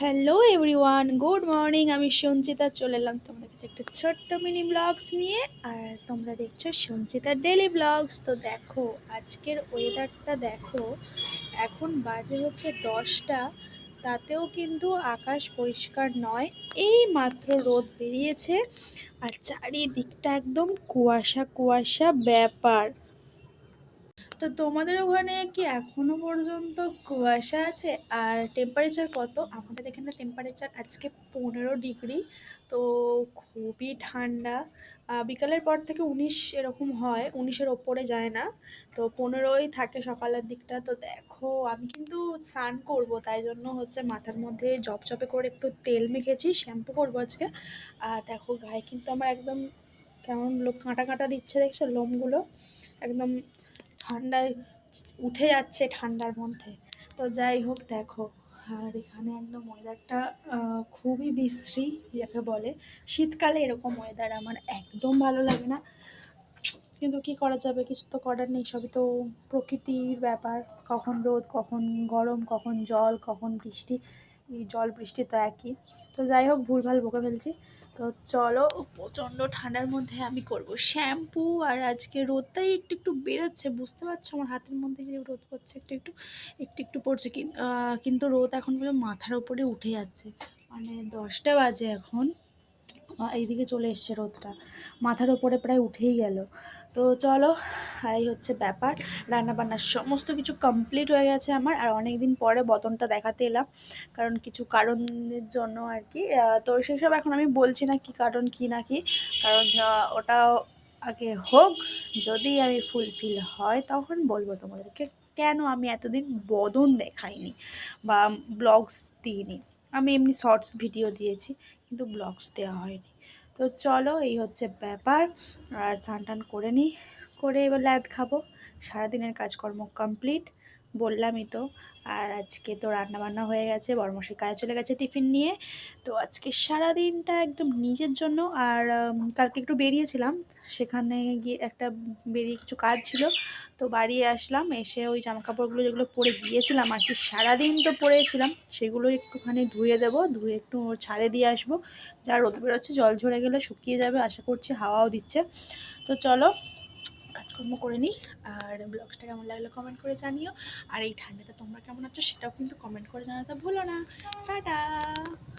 Hello everyone, good morning. আমি সঞ্চিতা চলে এলাম তোমাদের কাছে একটা ছোট্ট মিনি ব্লগস নিয়ে। আর তোমরা দেখছো সঞ্চিতার ডেলি ব্লগস। তো দেখো আজকের ওয়েদারটা দেখো, এখন বাজে হচ্ছে 10টা, তাতেও কিন্তু আকাশ পরিষ্কার নয়। এই মাত্র রোদ বেরিয়েছে আর চারিদিকটা একদম কুয়াশা কুয়াশা ব্যাপার। তো তোমাদের ওখানে কি এখনো পর্যন্ত কুয়াশা আছে? আর টেম্পারেচার কত? আমাদের এখানে টেম্পারেচার আজকে 15 ডিগ্রি। তো খুবই ঠান্ডা। বিকালের পর থেকে 19 এরকম হয়, 19-এর ওপরে যায় না। তো 15ই থাকে সকালের দিকটা। তো দেখো আমি কিন্তু স্নান করব, তাই জন্য হচ্ছে মাথার মধ্যে জপজপে করে একটু তেল মেখেছি, শ্যাম্পু করবো আজকে। আর দেখো গায়ে কিন্তু আমার একদম কেমন লোক কাঁটা কাঁটা দিচ্ছে, দেখছো লোমগুলো? একদম ঠান্ডায় উঠে যাচ্ছে ঠান্ডার মধ্যে। তো যাই হোক দেখো, আর এখানে একদম ওয়েদারটা খুবই বিশ্রী যাকে বলে। শীতকালে এরকম ওয়েদার আমার একদম ভালো লাগে না, কিন্তু কি করা যাবে, কিছু তো করার নেই, সবই তো প্রকৃতির ব্যাপার। কখন রোদ, কখন গরম, কখন জল, কখন বৃষ্টি। এই জল বৃষ্টি তো একই। তো যাই হোক, ভুলভাল বকে ফেলছি। তো চলো, প্রচণ্ড ঠান্ডার মধ্যে আমি করব শ্যাম্পু। আর আজকে রোদটাই একটু একটু বেরোচ্ছে, বুঝতে পারছো আমার হাতের মধ্যে যে রোদ পড়ছে, একটু একটু একটু একটু পড়ছে। কিন্তু রোদ এখন পর্যন্ত মাথার উপরে উঠে যাচ্ছে। মানে 10টা বাজে এখন, এইদিকে চলে এসছে রোদটা, মাথার ওপরে প্রায় উঠেই গেল। তো চলো, এই হচ্ছে ব্যাপার। রান্নাবান্নার সমস্ত কিছু কমপ্লিট হয়ে গেছে আমার। আর অনেক দিন পরে বদনটা দেখাতে এলাম, কারণ কিছু কারণের জন্য আর কি। তো সেসব এখন আমি বলছি না কি কারণ, কি না কি কারণ, ওটা আগে হোক। যদি আমি ফুলফিল হয় তখন বলবো তোমাদেরকে কেন আমি এতদিন বদন দেখাইনি বা ব্লগস দিইনি। আমি এমনি শর্টস ভিডিও দিয়েছি, কিন্তু ব্লগস দেওয়া হয়নি। তো চলো, এই হচ্ছে ব্যাপার। আর স্নান টান করে নিই, করে এবার ল্যাদ খাবো। সারাদিনের কাজকর্ম কমপ্লিট, বললামই তো। আর আজকে তো রান্নাবান্না হয়ে গেছে, বড়মশাই কাজে চলে গেছে টিফিন নিয়ে। তো আজকে সারাদিনটা একদম নিজের জন্য। আর কালকে একটু বেরিয়েছিলাম, সেখানে গিয়ে একটা বেরিয়ে কিছু কাজ ছিল। তো বাড়ি আসলাম, এসে ওই জামাকাপড়গুলো যেগুলো পরে গিয়েছিলাম আর কি, সারাদিন তো পরেছিলাম, সেগুলো একটুখানি ধুয়ে দেবো, ধুয়ে একটু ছাদে দিয়ে আসবো। যা রোদ বেরোচ্ছে, জল ঝরে গেলে শুকিয়ে যাবে আশা করছি, হাওয়াও দিচ্ছে। তো চলো কাজকর্ম করে নিই। আর ব্লগসটা কেমন লাগলো কমেন্ট করে জানিও। আর এই ঠান্ডাটা তোমরা কেমন আছো সেটাও কিন্তু কমেন্ট করে জানাতে ভুলো না। টাটা।